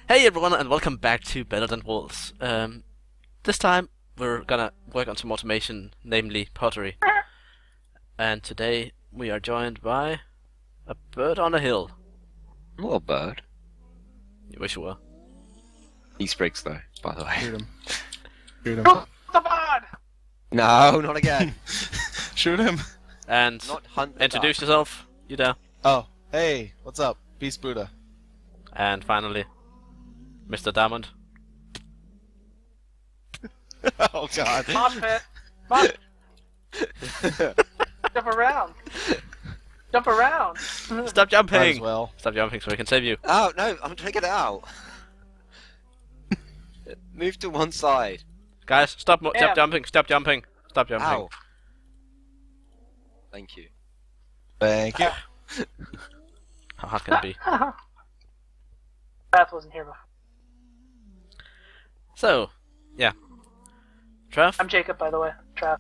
Hey everyone, and welcome back to Than Wolves. This time we're gonna work on some automation, namely pottery. And today we are joined by a bird on a hill. Not a bird. You wish you were. He sprigs though, by the way. Shoot him. Shoot him. Oh, the bird! No, not again. Shoot him. And Not hunt the introduce duck. yourself, you there. Oh, hey, what's up? Peace Buddha. And finally, Mr. Diamond. Oh god. Mosh pit! Mosh! Jump around! Jump around! Stop Might as jumping! well. Stop jumping so we can save you. Oh no, I'm trying to get it out. Move to one side. Guys, stop Yeah. jumping, stop jumping, stop jumping. Ow. Thank you. Thank you. How hard can it be? Beth wasn't here before. So, yeah. Trev? I'm Jacob, by the way. Trav.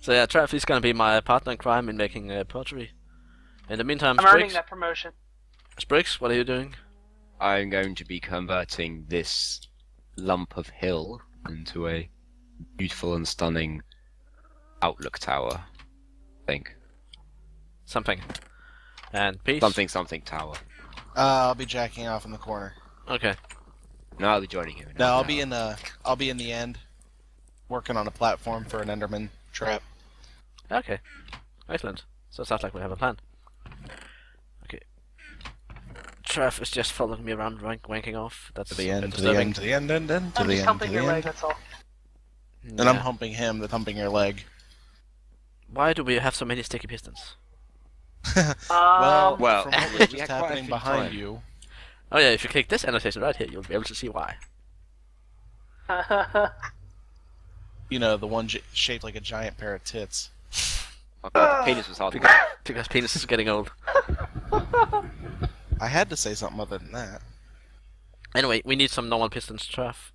So yeah, Trev is gonna be my partner in crime in making pottery. In the meantime, I'm earning Spriggs, that promotion. Spriggs, what are you doing? I'm going to be converting this lump of hill into a beautiful and stunning outlook tower. I think. Something. And peace. Something tower. I'll be jacking off in the corner. Okay. No, I'll be joining you. No, I'll be in the end, working on a platform for an Enderman trap. Okay. Excellent. So it sounds like we have a plan. Okay. Trev is just following me around, wanking off. That's To the end, a bit to the disturbing. end, to the end, and then to I'm the just end, to humping the your leg, end. that's all. And I'm Yeah. humping him, that's humping your leg. Why do we have so many sticky pistons? Well, Well, from what we was had just quite a happening few behind times. you. Oh yeah, if you click this annotation right here, you'll be able to see why. You know, the one shaped like a giant pair of tits. Oh god, the penis was hard. Because penis is getting old. I had to say something other than that. Anyway, we need some normal pistons, Trev.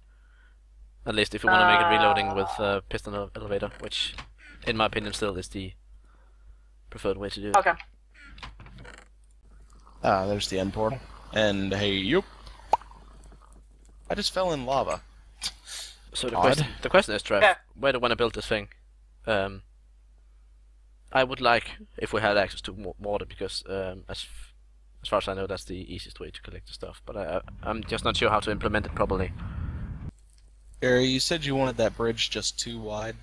At least if we want to make it reloading with piston elevator, which, in my opinion, still is the preferred way to do it. Okay. Ah, there's the end portal. And hey, you. I just fell in lava. So Odd. the question is, Trev, Yeah. where do you want to build this thing? I would like if we had access to water, because as far as I know, that's the easiest way to collect the stuff. But I'm just not sure how to implement it properly. Gary, you said you wanted that bridge just too wide.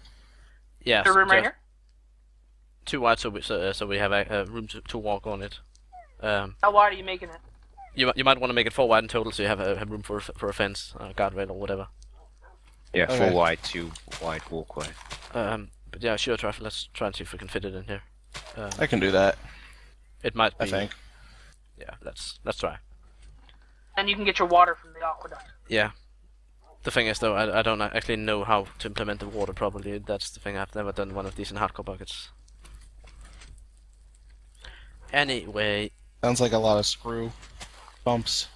Yeah, The room right here? too wide, so we have a room to walk on it. How wide are you making it? You might want to make it 4 wide in total, so you have a room for a fence, guardrail, or whatever. Yeah, Okay. 4 wide, 2 wide walkway. But yeah, sure, Trev. Let's try and see if we can fit it in here. I can do that, It might be. I think. Yeah, let's try. And you can get your water from the aqueduct. Yeah. The thing is, though, I don't actually know how to implement the water properly. That's the thing. I've never done one of these in hardcore buckets. Anyway, Sounds like a lot of screw bumps.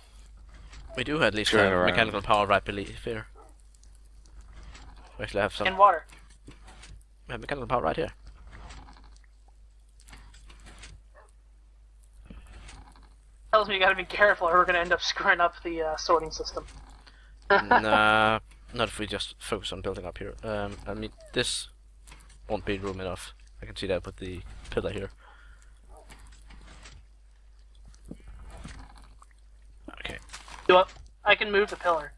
we do at least Going have around. mechanical power right below here. We actually have some. And water. We have mechanical power right here. Tells me you gotta be careful or we're gonna end up screwing up the sorting system. Nah, not if we just focus on building up here. I mean, this won't be room enough. I can see that with the pillar here. Okay. Do it. I can move the pillar.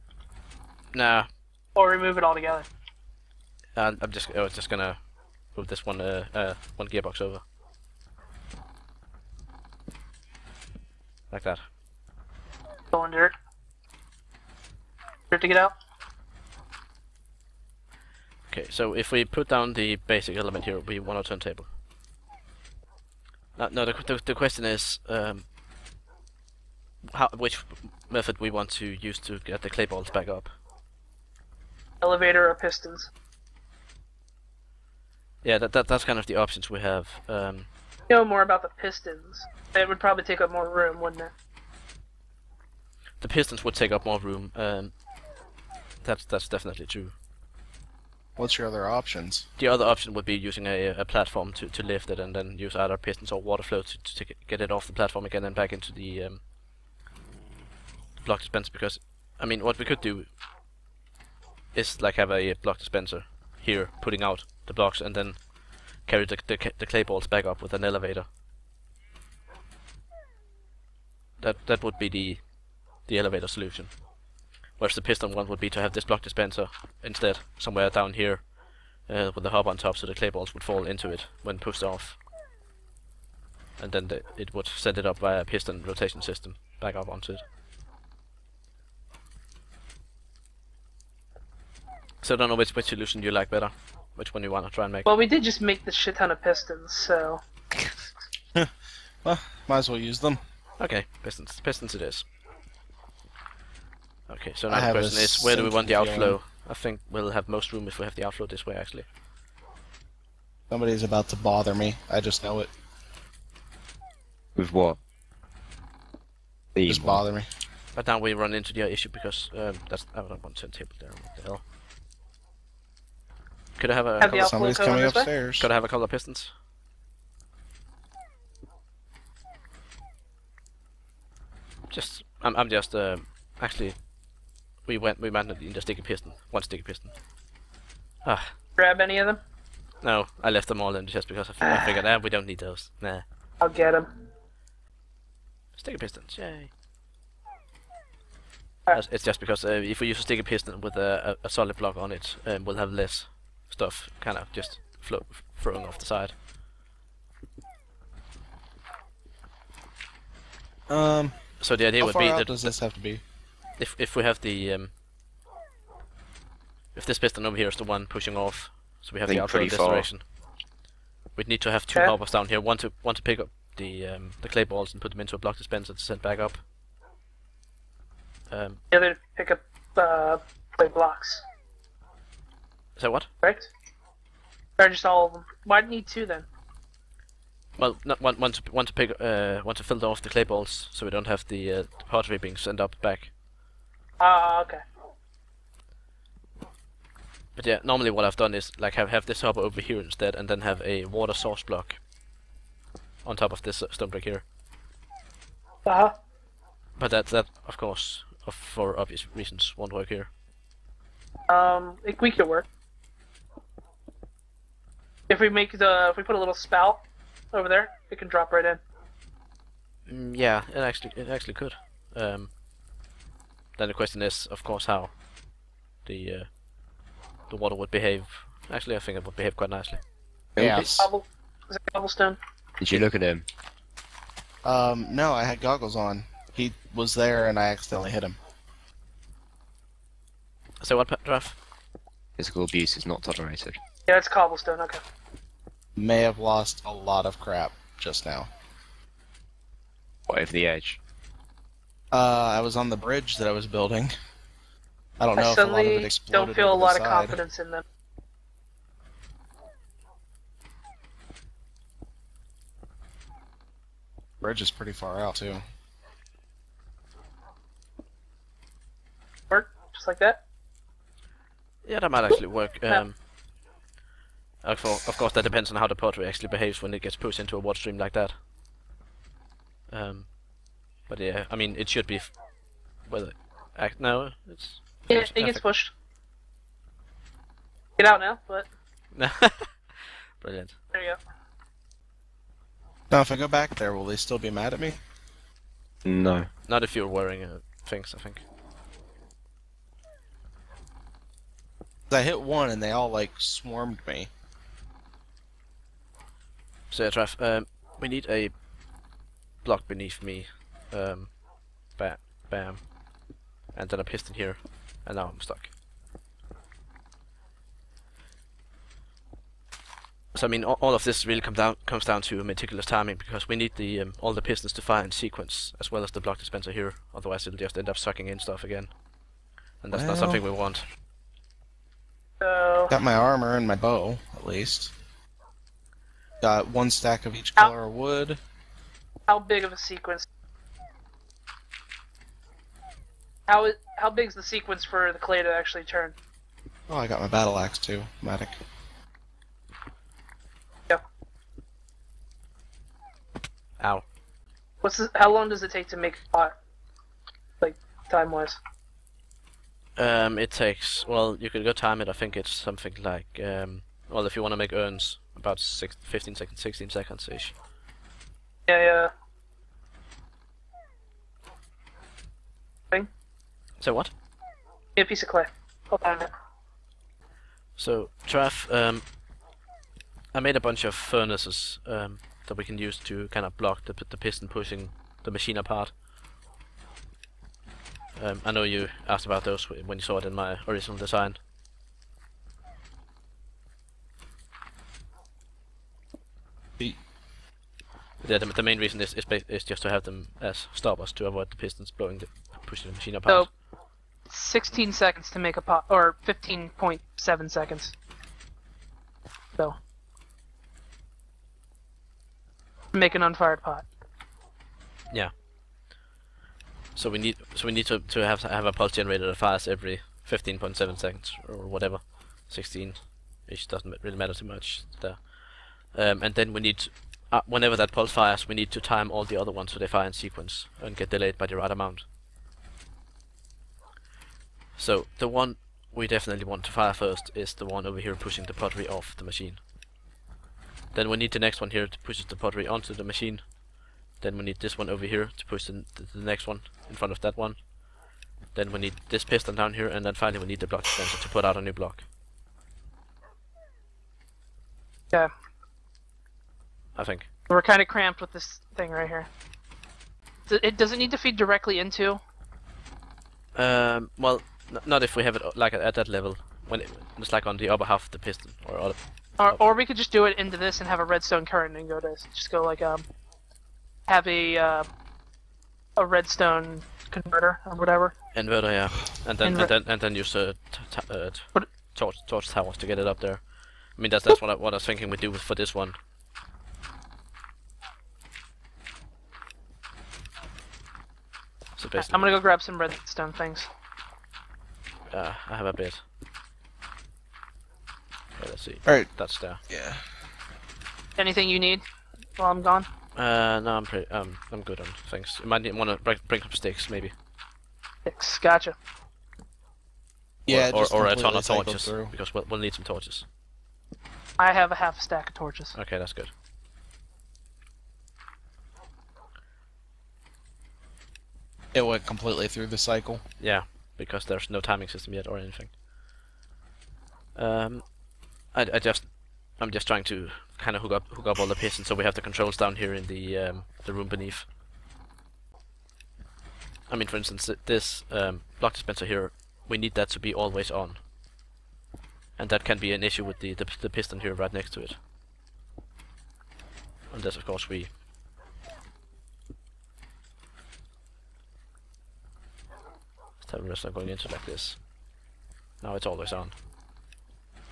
Nah, Or remove it altogether. I'm just gonna move this one gearbox over. Like that. Going dirt. Dirt to get out? Okay, so if we put down the basic element here, we want a turntable. No, the question is which method we want to use to get the clay balls back up. Elevator or pistons? Yeah, that's kind of the options we have. You know more about the pistons. It would probably take up more room, wouldn't it? The pistons would take up more room. That's definitely true. What's your other options? The other option would be using a platform to lift it, and then use either pistons or water flow to get it off the platform again and back into the the block dispenser because, I mean, what we could do is like have a block dispenser here, putting out the blocks, and then carry the clay balls back up with an elevator. That would be the elevator solution. Whereas the piston one would be to have this block dispenser instead, somewhere down here, with the hub on top, so the clay balls would fall into it when pushed off. And then it would send it up via a piston rotation system back up onto it. So I don't know which solution you like better, which one you want to try and make. Well, we did just make the shit ton of pistons, so... Well, might as well use them. Okay, pistons it is. Okay, so I now the have a question is, where do we want the sinking outflow? feeling. I think we'll have most room if we have the outflow this way, actually. Somebody's about to bother me. I just know it. With what? Just bother me. But now we run into the issue because that's... I don't want to table there. What the hell? Could I have a Have the couple, outflow Somebody's going coming this way? upstairs. could I have a couple of pistons? Just... I'm just... actually... We landed in the sticky piston. One sticky piston. Ah, Grab any of them? no. I left them all in just because I figured, we don't need those. Nah. I'll get them. Sticky pistons, yay. Alright. It's just because if we use a sticky piston with a solid block on it, we'll have less stuff kind of just throwing off the side. So the idea How would far be out that does this have to be? if we have the if this piston over here is the one pushing off, so we have I the think outflow in pretty this far. direction. We'd need to have two Okay. hoppers down here, one to pick up the clay balls and put them into a block dispenser to send back up. The other pick up clay blocks, Is that what? correct? Or just all of them? Why'd need two then? Well, not one to filter off the clay balls, so we don't have the pottery being sent up back. Ah, okay. But yeah, normally what I've done is like have this hopper over here instead, and then have a water source block on top of this stone brick here. Uh-huh. But that of course, for obvious reasons, won't work here. We could work. If we put a little spout over there, it can drop right in. Yeah, it actually could. Then the question is, of course, how the water would behave. Actually, I think it would behave quite nicely. Yes. Is it cobblestone? Did you look at him? No, I had goggles on. He was there and I accidentally hit him. So what, Draft? Physical abuse is not tolerated. Yeah, it's cobblestone. Okay. May have lost a lot of crap just now. What over the edge? I was on the bridge that I was building. I don't know I if a lot of it suddenly exploded don't feel a over the lot of side. confidence in them. Bridge is pretty far out too. Work just like that. Yeah, that might actually work. Yeah. Of course, that depends on how the pottery actually behaves when it gets pushed into a water stream like that. But yeah, I mean, it should be. Whether no, it's. Yeah, it gets pushed. Get out now, but Brilliant. there you go. Now, if I go back there, will they still be mad at me? No. Not if you're wearing things, I think. 'Cause I hit one and they all like swarmed me. So yeah, Trav, we need a block beneath me. Bam. And then a piston here. And now I'm stuck. So I mean, all of this really comes down to meticulous timing, because we need the all the pistons to fire in sequence, as well as the block dispenser here. Otherwise, it'll just end up sucking in stuff again, and that's not something we want. So Got my armor and my bow, at least. Got one stack of each color of wood. how big of a sequence? How big's the sequence for the clay to actually turn? Oh, I got my battle axe too, Matic. Yep. Ow. How long does it take to make a pot? Like time-wise? It takes, well, you could go time it. I think it's something like, well, if you want to make urns, about 15 seconds, 16 seconds ish. Yeah. Thing? So what? Get a piece of clay. I'll time it. So, Trav, I made a bunch of furnaces that we can use to kind of block the piston pushing the machine apart. I know you asked about those when you saw it in my original design. The main reason is just to have them as stoppers to avoid the pistons pushing the machine apart. So, 16 seconds to make a pot, or 15.7 seconds. So, make an unfired pot. Yeah. So we need to have a pulse generator that fires every 15.7 seconds or whatever, 16-ish, doesn't really matter too much there. And then we need, whenever that pulse fires, we need to time all the other ones so they fire in sequence and get delayed by the right amount. So the one we definitely want to fire first is the one over here pushing the pottery off the machine. Then we need the next one here to push the pottery onto the machine. Then we need this one over here to push the next one in front of that one. Then we need this piston down here, and then finally we need the block dispenser to put out a new block. Yeah. I think. We're kind of cramped with this thing right here. Does it need to feed directly into? Well, not if we have it like at that level. When it's like on the upper half of the piston, Or we could just do it into this and have a redstone current and just go like have a redstone converter or whatever. Inverter, yeah, and then use torch towers to get it up there. I mean that's what I was thinking we do for this one. So basically, I'm gonna go grab some redstone things. I have a bit. Okay, let's see. Alright. That's there. Yeah. Anything you need while I'm gone? No, I'm good on things. You might want to bring some sticks, maybe. Six. Gotcha. Yeah, or a ton completely of cycled torches, through. because we'll need some torches. I have a half a stack of torches. Okay, that's good. It went completely through the cycle. Yeah, because there's no timing system yet or anything. I'm just trying to kind of hook up all the pistons so we have the controls down here in the room beneath. I mean, for instance, this block dispenser here, we need that to be always on, and that can be an issue with the piston here right next to it. Unless, of course, we have a redstone going into like this. Now it's always on.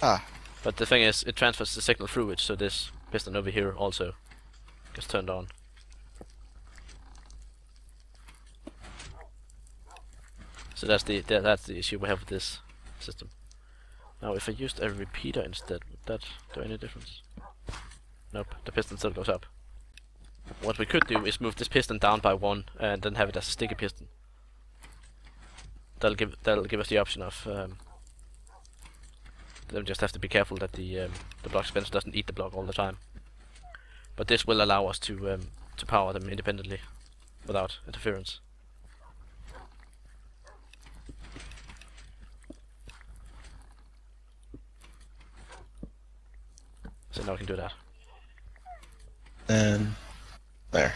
Ah. But the thing is, it transfers the signal through it, so this piston over here also gets turned on. So that's the issue we have with this system. Now, if I used a repeater instead, would that do any difference? Nope, the piston still goes up. What we could do is move this piston down by one, and then have it as a sticky piston. That'll give us the option of. Then we just have to be careful that the block dispenser doesn't eat the block all the time. But this will allow us to power them independently, without interference. So now we can do that. And there.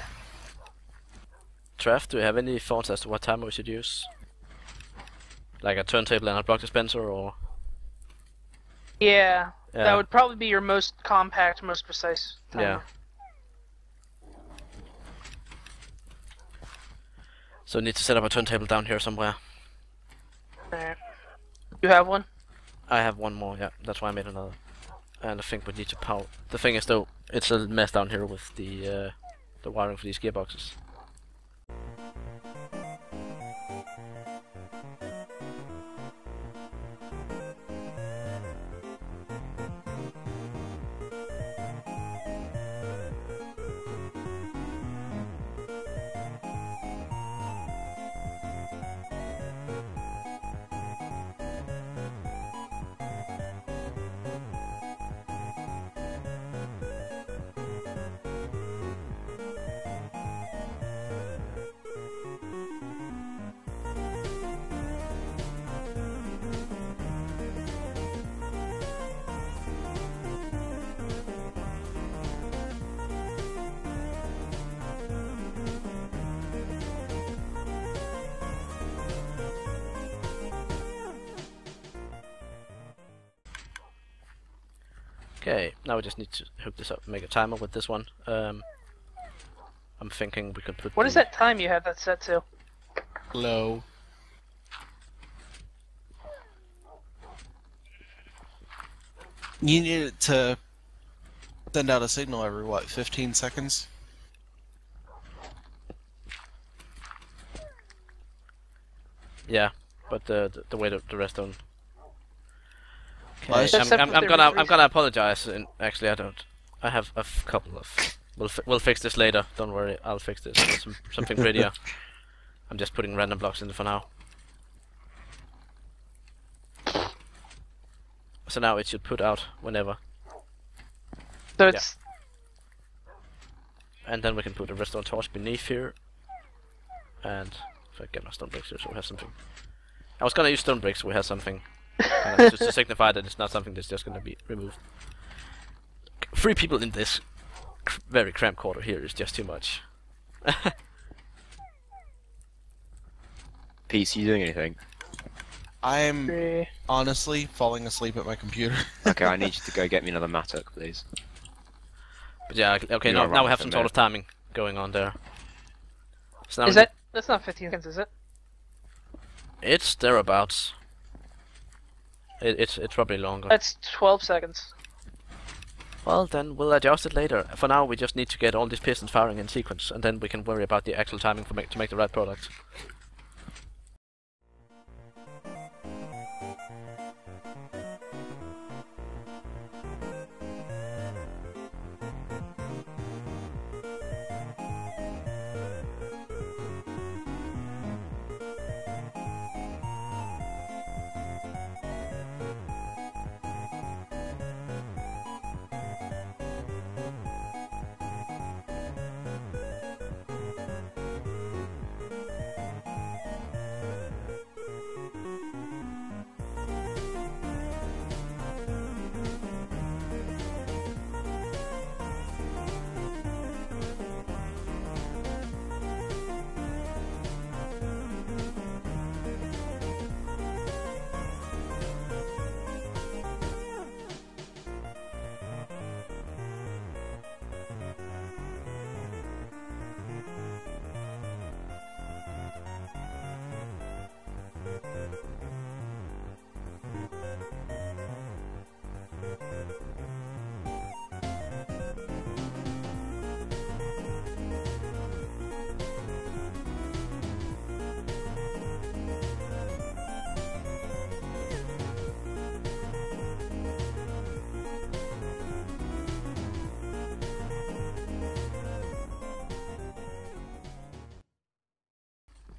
Trev, do you have any thoughts as to what timer we should use? Like a turntable and a block dispenser, or? Yeah, that would probably be your most compact, most precise timer. Yeah. So we need to set up a turntable down here somewhere. Alright. You have one? I have one more, yeah, that's why I made another. And I think we need to power. The thing is though, it's a mess down here with the wiring for these gearboxes. Okay, now we just need to hook this up, make a timer with this one. I'm thinking we could put. What is that time you have that set to? Low. You need it to send out a signal every, what, 15 seconds? Yeah, but the way the rest don't. Well, Okay, it's I'm gonna apologize. And actually, I don't. I have a couple of. We'll fix this later. Don't worry, I'll fix this with something prettier. I'm just putting random blocks in for now. So now it should put out whenever. So it's And then we can put a redstone torch beneath here. And if I get my stone bricks here, so we have something. I was gonna use stone bricks, so we have something just to signify that it's not something that's just gonna be removed. 3 people in this very cramped quarter here is just too much. Peace, you doing anything? I'm 3. honestly falling asleep at my computer. Okay, I need you to go get me another mattock, please. But yeah, okay, You're now we right have for some a sort minute. of timing going on there. So now Is that? That's not 15 seconds, is it? it's thereabouts. It's probably longer. That's 12 seconds. Well, then we'll adjust it later. For now, we just need to get all these pistons firing in sequence, and then we can worry about the actual timing to make the right product.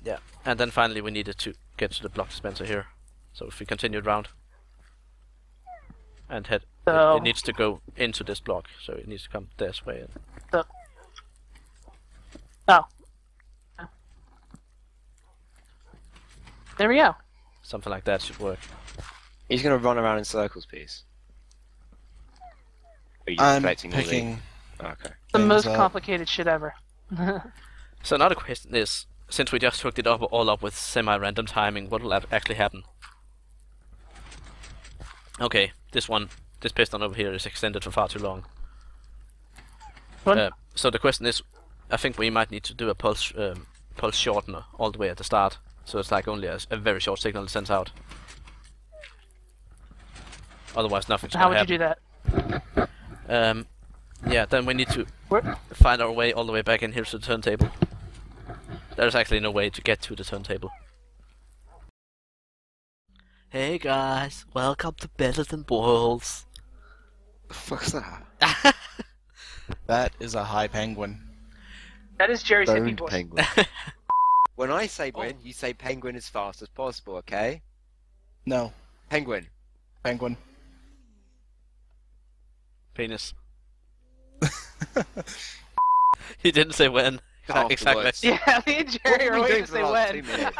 Yeah, and then finally we needed to get to the block dispenser here. So if we continue round and head, So- it needs to go into this block, so it needs to come this way. Oh. There we go. Something like that should work. He's gonna run around in circles, Peace. Are you I'm collecting all the- picking. Okay. The Things most up. complicated shit ever. So another question is, since we just hooked it up all up with semi-random timing, what will actually happen? Okay, this piston over here is extended for far too long. What? So the question is, I think we might need to do a pulse shortener all the way at the start, so it's like only a very short signal that sends out. Otherwise, nothing's How gonna would you do happen. that? Yeah, then we need to Where? find our way all the way back in here to the turntable. There's actually no way to get to the turntable. Hey guys, welcome to Better Than Wolves. The fuck's that? That is a high penguin. That is Jerry's hippie Boned voice. penguin. When I say win, you say penguin as fast as possible, okay? No, Penguin. penguin. Penis. He didn't say when. Exactly. Afterwards. Yeah, me and Jerry What are were we waiting doing to for the say last when. 2 minutes?